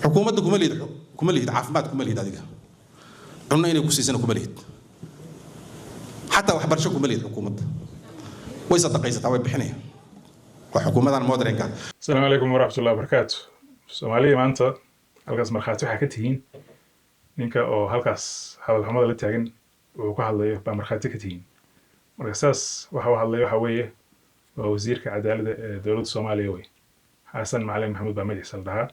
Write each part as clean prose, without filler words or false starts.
حكومتنا كماليد عافمات كماليد هذيك عنا إني كوسيسنا كماليد حتى وحبرشة كماليد حكومتنا ويصدق قيسة تعوي بحنيه وحكومتنا المودرين كان. السلام عليكم ورحمة الله وبركاته. Soomaaliya maanta halkaas markhaati waxaa ka tihiin ninka oo halkaas hadal xumada la taagan uu ka hadlayo baa markhaati ka tihiin. Marka saas waxa uu hadlayo waxa weeye waa wasiirka cadaaladda ee dowladda Soomaaliya wey Xasan Macalin Maxamuud baa magaciisa la dhahaa.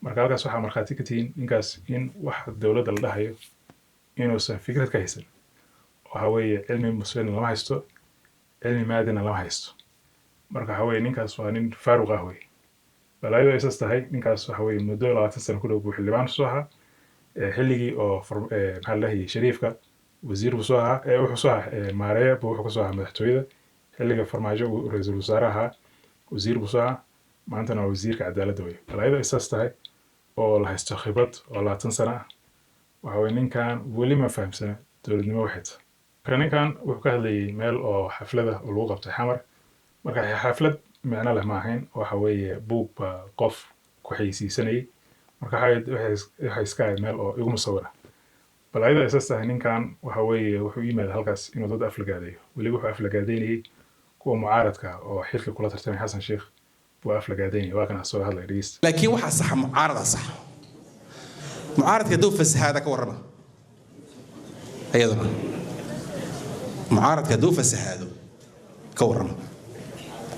Marka halkaas waxaa markhaati ka tihiin ninkaas in wax dowladda la dhahayo inuusan fikrad ka haysan. Waxa weeye cilmi muslim lama haysto, cilmi maadina lama haysto. Marka waxa weeye ninkaas waa nin faaruq ah wey. balaayadu ay saas tahay ninkaas waxa weeye muddo 20 sano ku dhow buu xildhibaan soo ahaa xilligii oo maxaa la dhahay shariifka wasiir buu soo ahaa wuxuu soo ahaa maareeya buu wuxuu ka soo ahaa madaxtooyada xilliga farmaajo uu ra'iisul wasaare ahaa wasiir buu soo ahaa maantana waa wasiirka cadaaladda wey balaayadu ay saas tahay oo la haysto khibrad oo 20 sano ah waxa weeye ninkan weli ma fahamsana dowladnimo waxay tahay marka ninkan wuxuu ka hadlayay meel oo xaflada oo lagu qabtay xamar marka xaflad macna leh ma ahayn waxa weeye buug qof ku xayeysiisanay marka waxa iska ahayd meel oo igu musawira balaayada asaas ah ninkan waxa weeye wuxuu yimaad halkaas inuu dad aflagaadeeyo weli wuxuu aflagaadeynayay kuwa mucaaradka oo xilka kula tartamay Xasan Sheekh buu aflagaadeynayay waa kan soo hadlay dhigis laakiin waxa sax mucaarada sax mucaaradka doo fasahaada ka warrama ayadana mucaaradka doo fasahaado ka warrama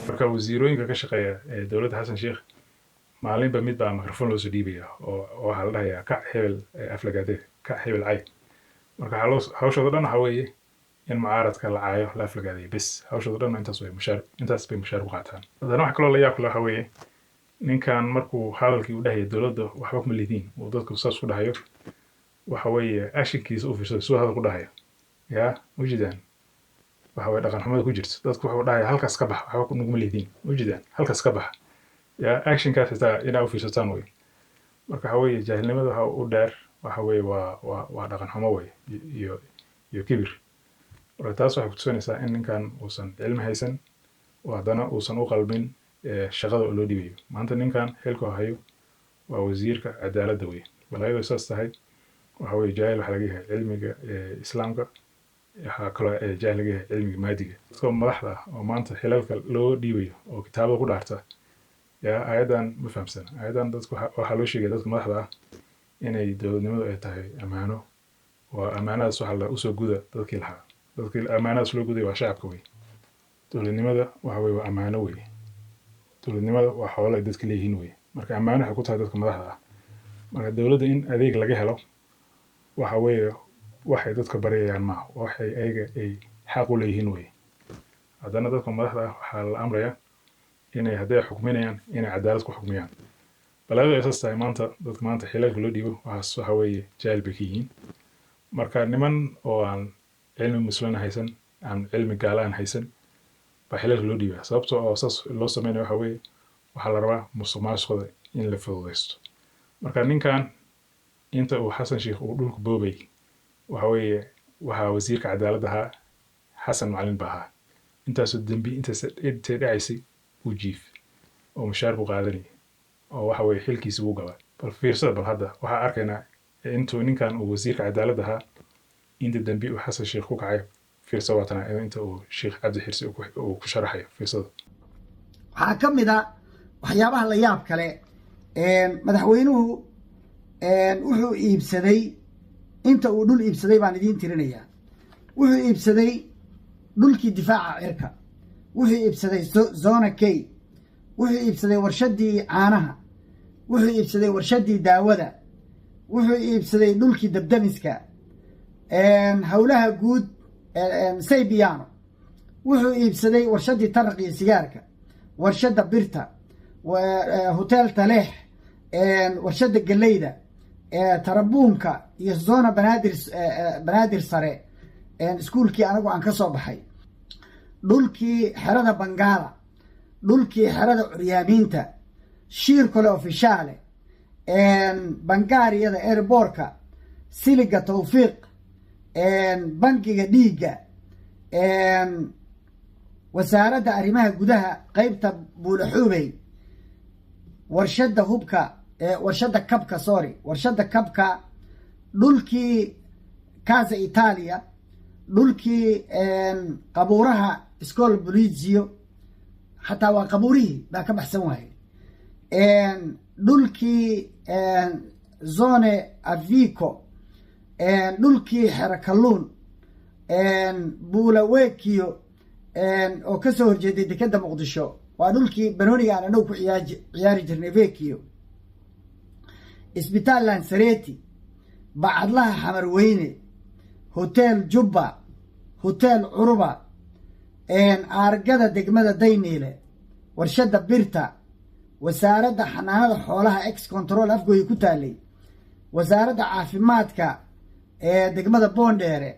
marka wasiirooyinka ka shaqeeya ee dowladda Xasan Sheekh maalinba mid baa mikrofon loo soo dhiibaya oo waxa la dhahayaa ka hebel aflagaade ka hebel cay marka hawshooda dhan waxa weeye in mucaaradka la caayo la aflagaadeeyo bas hawshooda dhan intaas bay mushaar ku qaataan hadana wax kale la yaab waxa weeye ninkan markuu hadalkii u dhahayo dowladda waxba kuma leedin oo dadku saas ku dhahayo waxa weeye ashinkiisa u fiirsado soo hadal ku dhahayo yaa wajidaan waxa way dhaqan xumada ku jirto dadku waxa dhahay halkaas ka bax waxa ku nugma leedin wajidaan halkaas ka bax ya action ka xitaa ina u fiirsataan way marka waxa way jaahilnimada waxa u dheer waxa way waa dhaqan xumo way iyo kibir marka taas waxa ku tusinaysaa in ninkan uusan cilmi haysan wadana uusan u qalbin shaqada loo dhibayo maanta ninkan xilku hayo waa wasiirka cadaaladda way balaayadu saas tahay waxa way jaahil waxa laga yahay cilmiga islaamka waxa kale jaahiliga cilmiga maadiga dadka madaxda oo maanta xilalka loo dhiibayo oo kitaabada ku dhaarta yaa ayadan ma fahamsan ayadan dadku waxa loo sheegay dadka madaxda ah inay dowladnimadu ay tahay amaano waa amaanadaas waxa la u soo guda dadkii lahaa dadkii amaanadaas loo guday waa shacabka wey dowladnimada waxa weeye waa amaano wey dowladnimada waa xoolo ay dadka leeyihiin wey marka amaano waxay ku tahay dadka madaxda ah marka dowladda in adeeg laga helo waxa weeye waxay dadka barayaan ma waxay ayaga ay xaq u leeyihiin way hadana dadka madaxda waxa la amraya inay haday xukminayaan inay cadaalad ku xukmiyaan balaayadu ay saas tahay maanta dadka maanta xilalka loo dhiibo waxa weeye jaahil bay yihiin marka niman oo aan cilmi muslim haysan aan cilmi gaalaan haysan ba xilalka loo dhiibo sababtoo oo saas loo sameeyo waxa weeye waxa la rabaa musuqmaasuqada in la fududeysto marka ninkan inta uu Xasan Sheekh uu dhulku boobay waxa wasiirka cadaaladda Xasan Macalin baa intaas dambi intaas dhacaysay uu jiif oo mushaar ku qaadanay oo waxa way xilkiisa uu gabay bal fiirsada bal hadda waxa arkaynaa intuu ninkan uu wasiirka cadaaladda inta dambi uu Xasan Sheekh ku kacay fiirsada watana inta uu Sheekh Cabdi Xirsi uu ku sharaxay fiirsada waxa kamid ah waxyaabaha la yaab kale madaxweynuhu wuxuu iibsaday inta uu dhul iibsaday baan idin tirinayaa wuxuu iibsaday dhulkii difaaca cirka wuxuu iibsaday zona K wuxuu iibsaday warshadii caanaha wuxuu iibsaday warshadii daawada wuxuu iibsaday dhulkii dabdamiska hawlaha guud Saybiano wuxuu iibsaday warshadii taraqii sigaarka warshada birta hotel Taleex warshada galeyda tarabuunka iyo zona banaadir sare iskuulkii anagu aan ka soo baxay dhulkii xerada Bangala dhulkii xerada Curyaamiinta shiir kale ofishaale bangaariyada airportka siliga Tawfiiq bankiga dhiiga wasaaradda arrimaha gudaha qaybta Buulaxuubey warshada hubka warshadda kabka sorry warshadda kabka dhulkii Casa Italia dhulkii qabuuraha iskool Bolizio xataa waa qabuurihii baa ka baxsan waaye dhulkii zone Avico dhulkii Xerakalluun Buulaweekiyo oo ka soo horjeeday dekedda Muqdisho waa dhulkii banooniga aan anagu ku ciyaari jirnay Vekiyo isbitaal Lansareti bacadlaha Xamarweyne hotel Jubba hotel Curuba aargada degmada Dayniile warshadda birta wasaaradda xanaanada xoolaha ex control afgooy ku taalay wasaaradda caafimaadka degmada Boondheere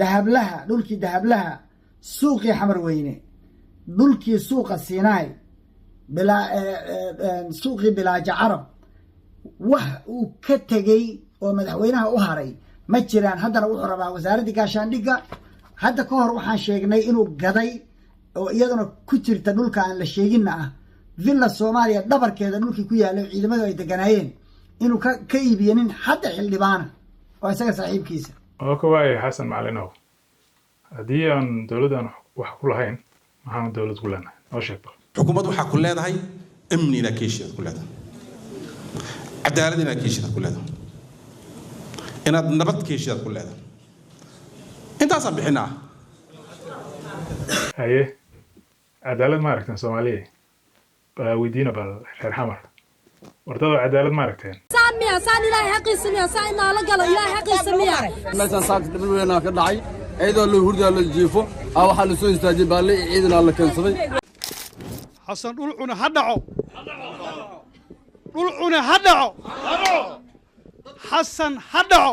dahablaha dhulkii dahablaha suuqii Xamarweyne dhulkii suuqa Siinaay suuqii bilaaja carab wax uu ka tegay oo madaxweynaha u haray ma jiraan haddana wuxuu rabaa wasaaradda gaashaandhigga hadda ka hor waxaan sheegnay inuu gaday oo iyaduna ku jirta dhulka aan la sheeginna ah villa Soomaaliya dhabarkeeda dhulkii ku yaalay ciidamadu ay deganaayeen inuu ka iibiyo nin hadda xildhibaana oo isaga saaxiibkiisa oo ka waayay Xasan Macalinow haddii aan dowladdan wax ku lahayn maxaan dowlad ku leenahay oo sheeg xukuumaddu waxaa ku leedahay amni inaad keeshida ku leedahay cadaalad inaad keeshida ku leedahay inaad nabad keeshida ku leedahay intaasaan bixinaa haye cadaalad ma aragteen Soomaaliya bal weydiina bal reer xamar wartado cadaalad ma aragteen saamiya saan ilaahay xaqiisamiya saan inaa la galo ilaahay xaqiisamiya meeshaan saak dhibal weynaa ka dhacay ciidoo la hurdaa la jiifo waxaa la soo istaajiyay baalle ciidana la keensaday xasan dhul cuna ha dhaco dhul cuna ha dhaco xasan ha dhaco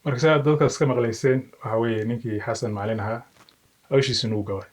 marka saa dadkaas ka maqlayseen waxa weeye ninkii Xasan Macalin ahaa hawshiisa inuu gabay